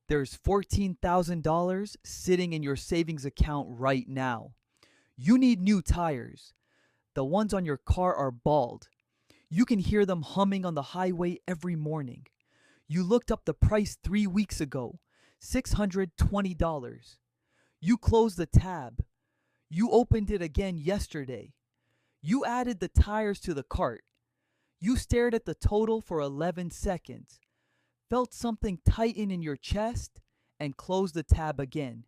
There's $14,000 sitting in your savings account right now. You need new tires. The ones on your car are bald. You can hear them humming on the highway every morning. You looked up the price 3 weeks ago, $620. You closed the tab. You opened it again yesterday. You added the tires to the cart. You stared at the total for 11 seconds, felt something tighten in your chest, and closed the tab again.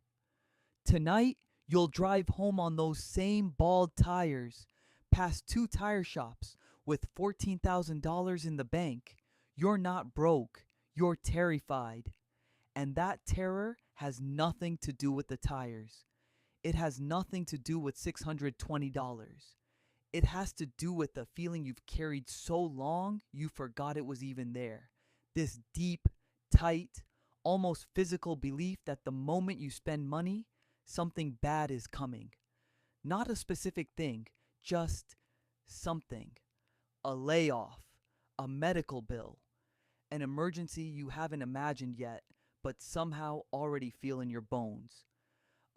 Tonight, you'll drive home on those same bald tires, past two tire shops with $14,000 in the bank. You're not broke, you're terrified. And that terror has nothing to do with the tires. It has nothing to do with $620. It has to do with the feeling you've carried so long you forgot it was even there. This deep, tight, almost physical belief that the moment you spend money, something bad is coming. Not a specific thing, just something. A layoff, a medical bill, an emergency you haven't imagined yet, but somehow already feel in your bones.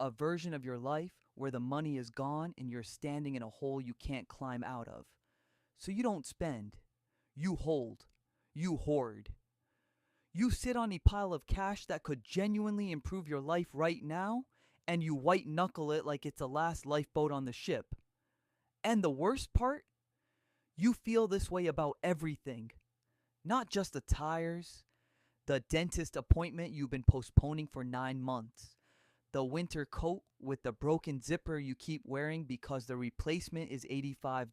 A version of your life where the money is gone and you're standing in a hole you can't climb out of. So you don't spend, you hold, you hoard. You sit on a pile of cash that could genuinely improve your life right now, and you white knuckle it like it's the last lifeboat on the ship. And the worst part? You feel this way about everything. Not just the tires, the dentist appointment you've been postponing for 9 months, the winter coat with the broken zipper you keep wearing because the replacement is $85.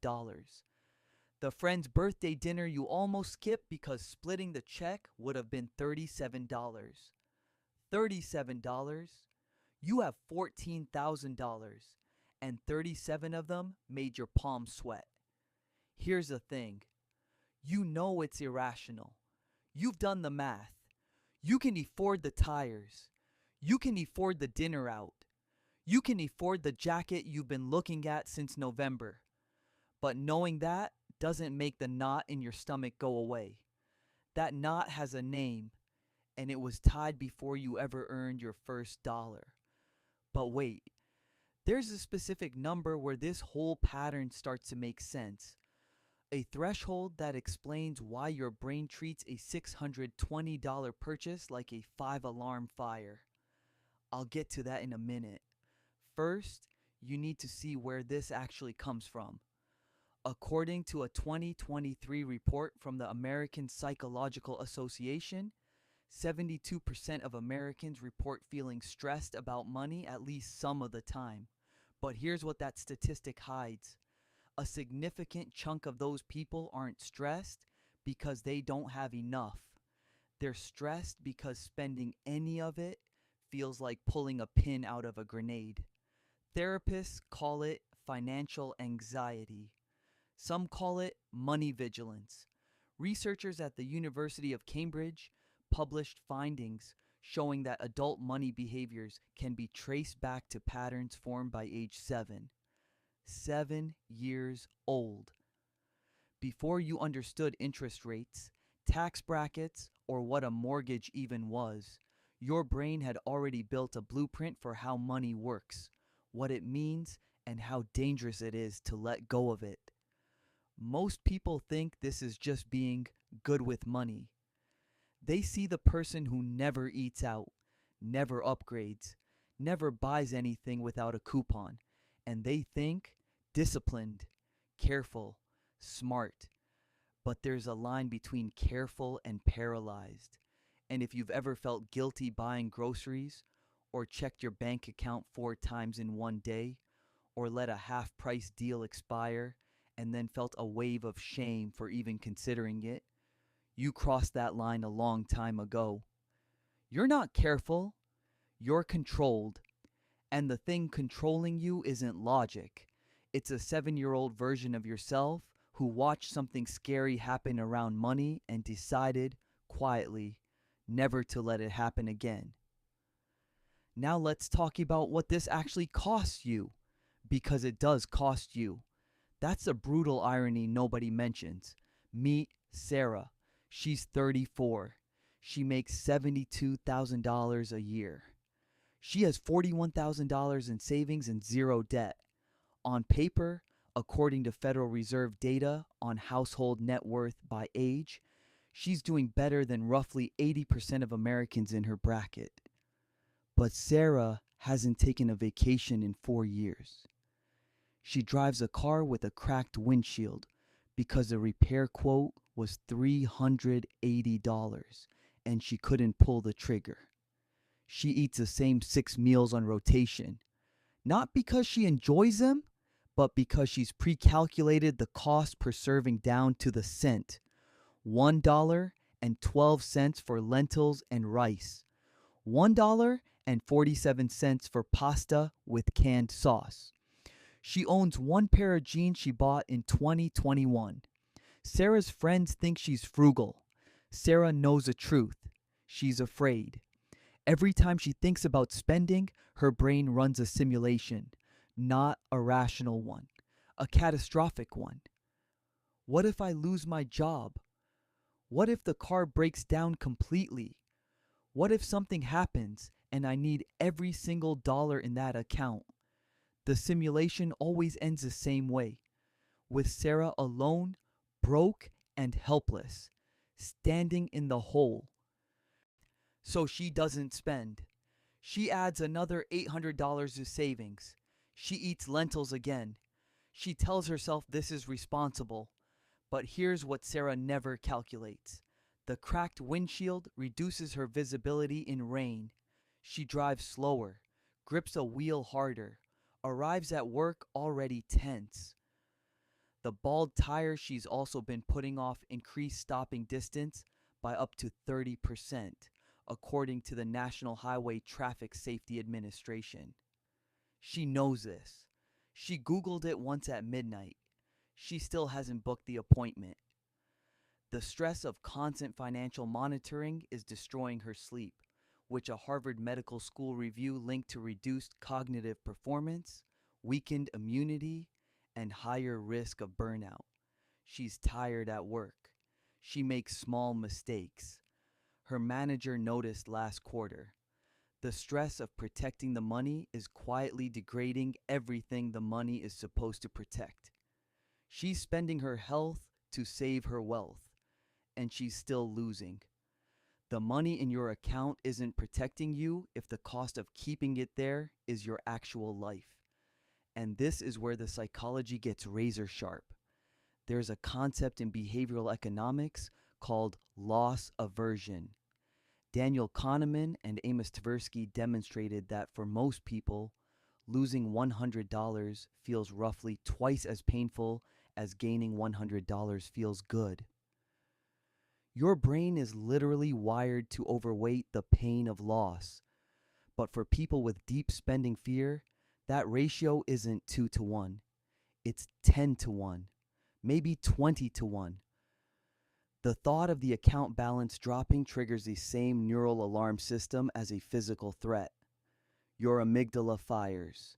The friend's birthday dinner you almost skipped because splitting the check would have been $37. $37? You have $14,000, and 37 of them made your palms sweat. Here's the thing. You know it's irrational. You've done the math. You can afford the tires. You can afford the dinner out. You can afford the jacket you've been looking at since November. But knowing that doesn't make the knot in your stomach go away. That knot has a name, and it was tied before you ever earned your first dollar. But wait, there's a specific number where this whole pattern starts to make sense. A threshold that explains why your brain treats a $620 purchase like a 5-alarm fire. I'll get to that in a minute. First, you need to see where this actually comes from. According to a 2023 report from the American Psychological Association, 72% of Americans report feeling stressed about money at least some of the time. But here's what that statistic hides. A significant chunk of those people aren't stressed because they don't have enough. They're stressed because spending any of it feels like pulling a pin out of a grenade. Therapists call it financial anxiety. Some call it money vigilance. Researchers at the University of Cambridge published findings showing that adult money behaviors can be traced back to patterns formed by age 7. 7 years old. Before you understood interest rates, tax brackets, or what a mortgage even was, your brain had already built a blueprint for how money works, what it means, and how dangerous it is to let go of it. Most people think this is just being good with money. They see the person who never eats out, never upgrades, never buys anything without a coupon, and they think disciplined, careful, smart. But there's a line between careful and paralyzed. And if you've ever felt guilty buying groceries, or checked your bank account 4 times in one day, or let a half-price deal expire, and then felt a wave of shame for even considering it, you crossed that line a long time ago. You're not careful, you're controlled. And the thing controlling you isn't logic. It's a 7-year-old version of yourself who watched something scary happen around money and decided, quietly, never to let it happen again. Now let's talk about what this actually costs you, because it does cost you. That's a brutal irony nobody mentions. Meet Sarah. She's 34. She makes $72,000 a year. She has $41,000 in savings and zero debt. On paper, according to Federal Reserve data on household net worth by age, she's doing better than roughly 80% of Americans in her bracket. But Sarah hasn't taken a vacation in 4 years. She drives a car with a cracked windshield because the repair quote was $380 and she couldn't pull the trigger. She eats the same 6 meals on rotation, not because she enjoys them, but because she's pre-calculated the cost per serving down to the cent. $1.12 for lentils and rice. $1.47 for pasta with canned sauce. She owns one pair of jeans she bought in 2021. Sarah's friends think she's frugal. Sarah knows the truth. She's afraid. Every time she thinks about spending, her brain runs a simulation, not a rational one, a catastrophic one. What if I lose my job? What if the car breaks down completely? What if something happens and I need every single dollar in that account? The simulation always ends the same way, with Sarah alone, broke and helpless, standing in the hole. So she doesn't spend. She adds another $800 to savings. She eats lentils again. She tells herself this is responsible. But here's what Sarah never calculates. The cracked windshield reduces her visibility in rain. She drives slower, grips a wheel harder, arrives at work already tense. The bald tires she's also been putting off increase stopping distance by up to 30%, according to the National Highway Traffic Safety Administration. She knows this. She Googled it once at midnight. She still hasn't booked the appointment. The stress of constant financial monitoring is destroying her sleep, which a Harvard Medical School review linked to reduced cognitive performance, weakened immunity, and higher risk of burnout. She's tired at work. She makes small mistakes. Her manager noticed last quarter. The stress of protecting the money is quietly degrading everything the money is supposed to protect. She's spending her health to save her wealth, and she's still losing. The money in your account isn't protecting you if the cost of keeping it there is your actual life. And this is where the psychology gets razor sharp. There's a concept in behavioral economics called loss aversion. Daniel Kahneman and Amos Tversky demonstrated that for most people, losing $100 feels roughly twice as painful as gaining $100 feels good. Your brain is literally wired to overweight the pain of loss. But for people with deep spending fear, that ratio isn't 2 to 1. It's 10 to 1, maybe 20 to 1. The thought of the account balance dropping triggers the same neural alarm system as a physical threat. Your amygdala fires,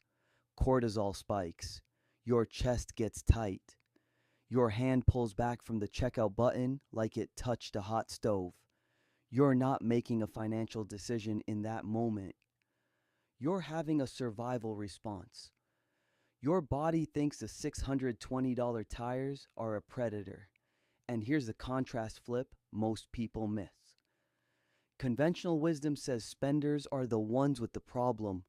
cortisol spikes, your chest gets tight. Your hand pulls back from the checkout button like it touched a hot stove. You're not making a financial decision in that moment. You're having a survival response. Your body thinks the $620 tires are a predator. And here's the contrast flip most people miss. Conventional wisdom says spenders are the ones with the problem.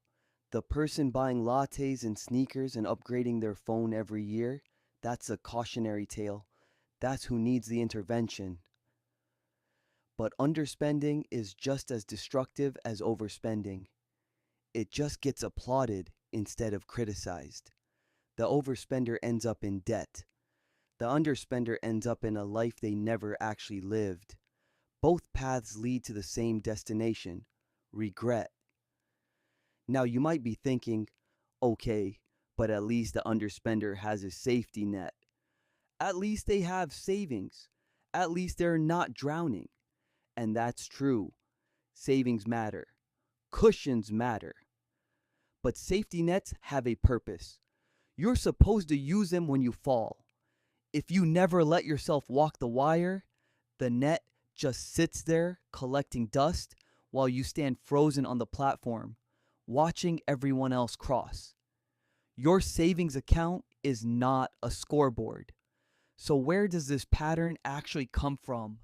The person buying lattes and sneakers and upgrading their phone every year, that's a cautionary tale. That's who needs the intervention. But underspending is just as destructive as overspending. It just gets applauded instead of criticized. The overspender ends up in debt. The underspender ends up in a life they never actually lived. Both paths lead to the same destination, regret. Now you might be thinking, okay, but at least the underspender has a safety net. At least they have savings. At least they're not drowning. And that's true. Savings matter. Cushions matter. But safety nets have a purpose. You're supposed to use them when you fall. If you never let yourself walk the wire, the net just sits there collecting dust while you stand frozen on the platform, watching everyone else cross. Your savings account is not a scoreboard. So, where does this pattern actually come from?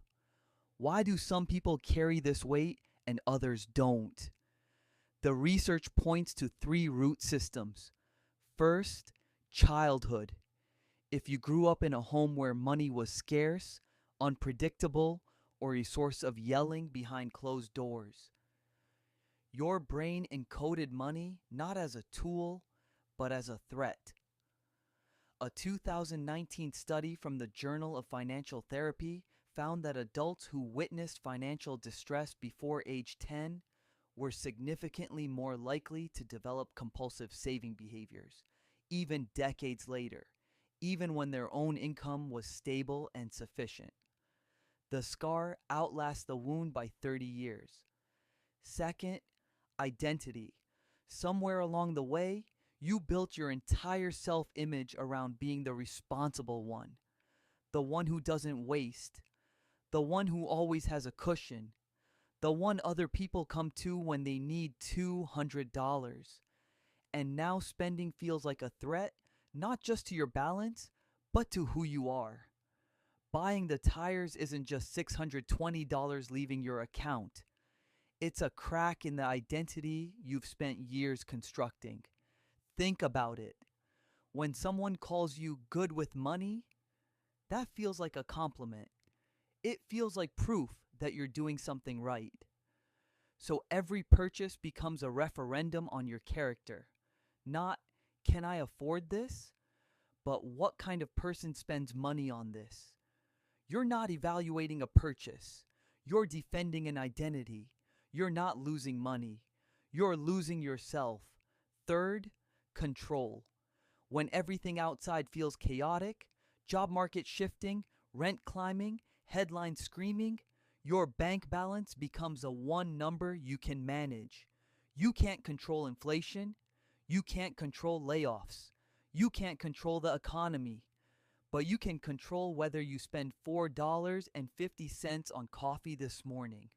Why do some people carry this weight and others don't? The research points to three root systems. First, childhood. If you grew up in a home where money was scarce, unpredictable, or a source of yelling behind closed doors, your brain encoded money not as a tool, but as a threat. A 2019 study from the Journal of Financial Therapy found that adults who witnessed financial distress before age 10 were significantly more likely to develop compulsive saving behaviors, even decades later, even when their own income was stable and sufficient. The scar outlasts the wound by 30 years. Second, identity. Somewhere along the way, you built your entire self-image around being the responsible one, the one who doesn't waste, the one who always has a cushion, the one other people come to when they need $200. And now spending feels like a threat, not just to your balance, but to who you are. Buying the tires isn't just $620 leaving your account. It's a crack in the identity you've spent years constructing. Think about it. When someone calls you good with money, that feels like a compliment. It feels like proof that you're doing something right. So every purchase becomes a referendum on your character. Not, can I afford this? But what kind of person spends money on this? You're not evaluating a purchase. You're defending an identity. You're not losing money. You're losing yourself. Third, control. When everything outside feels chaotic, job market shifting, rent climbing, headlines screaming, your bank balance becomes a one number you can manage. You can't control inflation. You can't control layoffs. You can't control the economy. But you can control whether you spend $4.50 on coffee this morning.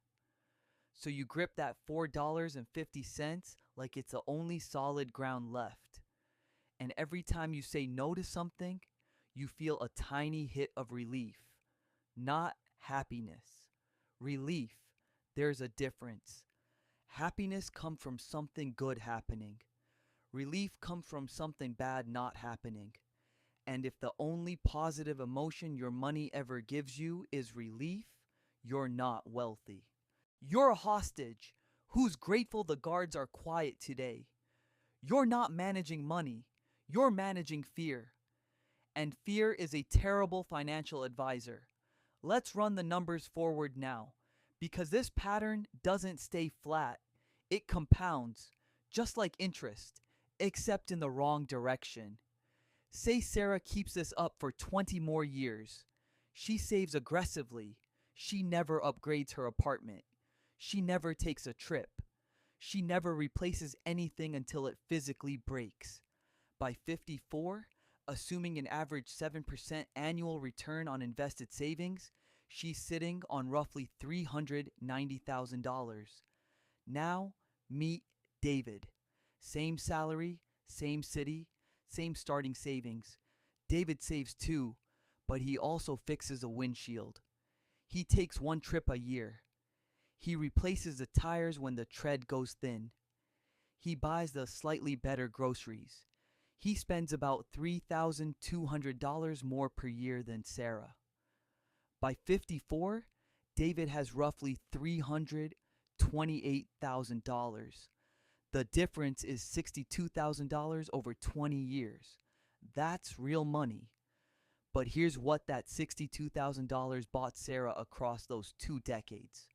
So you grip that $4.50 like it's the only solid ground left. And every time you say no to something, you feel a tiny hit of relief. Not happiness. Relief. There's a difference. Happiness comes from something good happening. Relief comes from something bad not happening. And if the only positive emotion your money ever gives you is relief, you're not wealthy. You're a hostage who's grateful the guards are quiet today. You're not managing money. You're managing fear. And fear is a terrible financial advisor. Let's run the numbers forward now, because this pattern doesn't stay flat. It compounds, just like interest, except in the wrong direction. Say Sarah keeps this up for 20 more years. She saves aggressively. She never upgrades her apartment. She never takes a trip. She never replaces anything until it physically breaks. By 54, assuming an average 7% annual return on invested savings, she's sitting on roughly $390,000. Now, meet David. Same salary, same city, same starting savings. David saves too, but he also fixes a windshield. He takes one trip a year. He replaces the tires when the tread goes thin. He buys the slightly better groceries. He spends about $3,200 more per year than Sarah. By 54, David has roughly $328,000. The difference is $62,000 over 20 years. That's real money. But here's what that $62,000 bought Sarah across those 2 decades.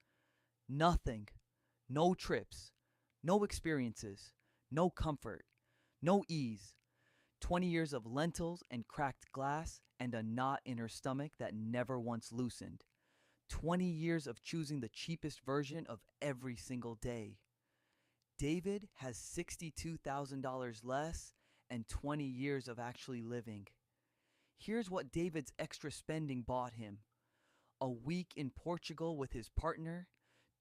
Nothing. No trips. No experiences. No comfort. No ease. 20 years of lentils and cracked glass and a knot in her stomach that never once loosened. 20 years of choosing the cheapest version of every single day. David has $62,000 less and 20 years of actually living. Here's what David's extra spending bought him. A week in Portugal with his partner,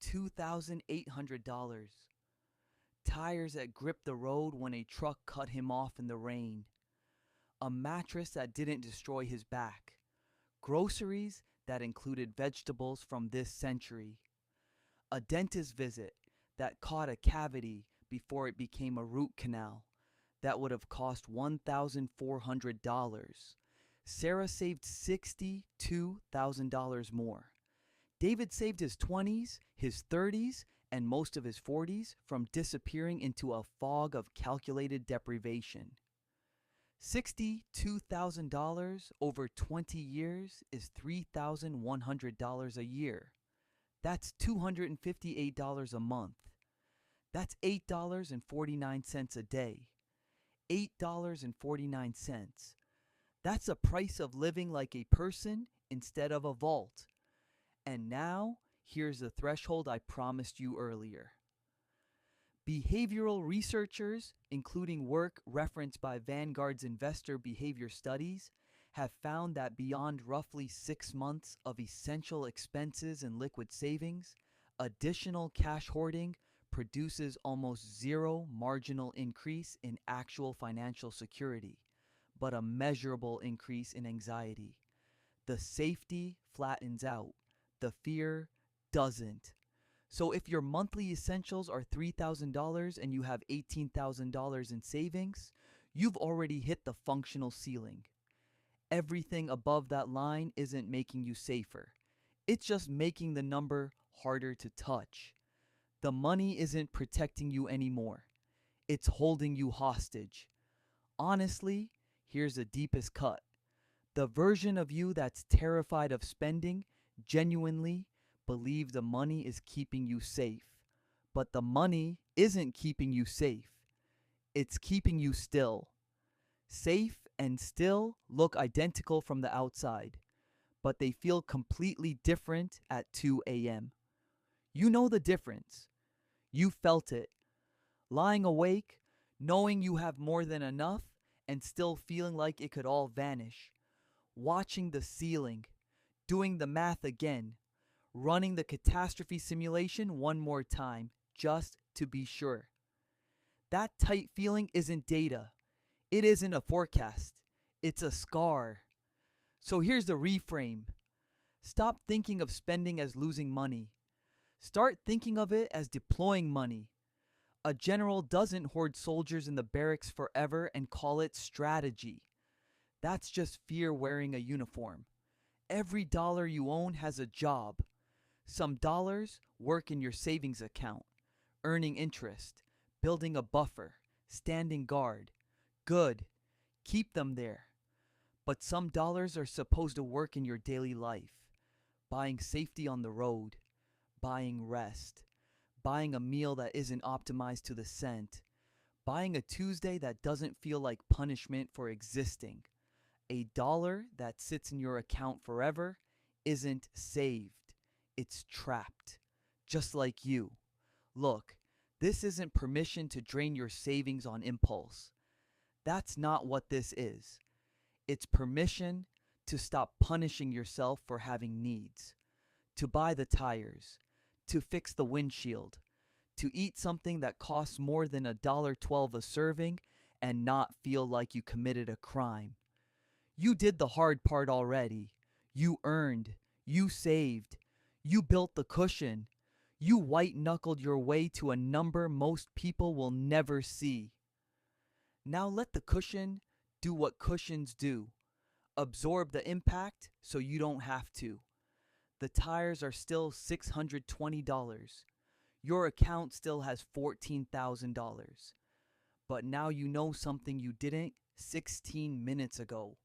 $2,800. Tires that gripped the road when a truck cut him off in the rain. A mattress that didn't destroy his back. Groceries that included vegetables from this century. A dentist visit that caught a cavity before it became a root canal that would have cost $1,400. Sarah saved $62,000 more. David saved his 20s, his 30s, and most of his 40s from disappearing into a fog of calculated deprivation. $62,000 over 20 years is $3,100 a year. That's $258 a month. That's $8.49 a day. $8.49. That's a price of living like a person instead of a vault. And now, here's the threshold I promised you earlier. Behavioral researchers, including work referenced by Vanguard's Investor Behavior Studies, have found that beyond roughly 6 months of essential expenses and liquid savings, additional cash hoarding produces almost zero marginal increase in actual financial security, but a measurable increase in anxiety. The safety flattens out. The fear doesn't. So if your monthly essentials are $3,000 and you have $18,000 in savings, you've already hit the functional ceiling. Everything above that line isn't making you safer. It's just making the number harder to touch. The money isn't protecting you anymore. It's holding you hostage. Honestly, here's the deepest cut. The version of you that's terrified of spending genuinely believes the money is keeping you safe. But the money isn't keeping you safe. It's keeping you still. Safe and still look identical from the outside, but they feel completely different at 2 a.m. You know the difference. You felt it. Lying awake, knowing you have more than enough, and still feeling like it could all vanish. Watching the ceiling, doing the math again, running the catastrophe simulation one more time, just to be sure. That tight feeling isn't data. It isn't a forecast. It's a scar. So here's the reframe. Stop thinking of spending as losing money. Start thinking of it as deploying money. A general doesn't hoard soldiers in the barracks forever and call it strategy. That's just fear wearing a uniform. Every dollar you own has a job. Some dollars work in your savings account, earning interest, building a buffer, standing guard. Good. Keep them there. But some dollars are supposed to work in your daily life. Buying safety on the road. Buying rest. Buying a meal that isn't optimized to the cent. Buying a Tuesday that doesn't feel like punishment for existing. A dollar that sits in your account forever isn't saved. It's trapped. Just like you. Look, this isn't permission to drain your savings on impulse. That's not what this is. It's permission to stop punishing yourself for having needs. To buy the tires. To fix the windshield. To eat something that costs more than $1.12 a serving and not feel like you committed a crime. You did the hard part already. You earned. You saved. You built the cushion. You white-knuckled your way to a number most people will never see. Now let the cushion do what cushions do. Absorb the impact so you don't have to. The tires are still $620. Your account still has $14,000. But now you know something you didn't 16 minutes ago.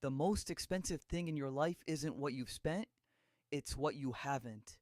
The most expensive thing in your life isn't what you've spent, it's what you haven't.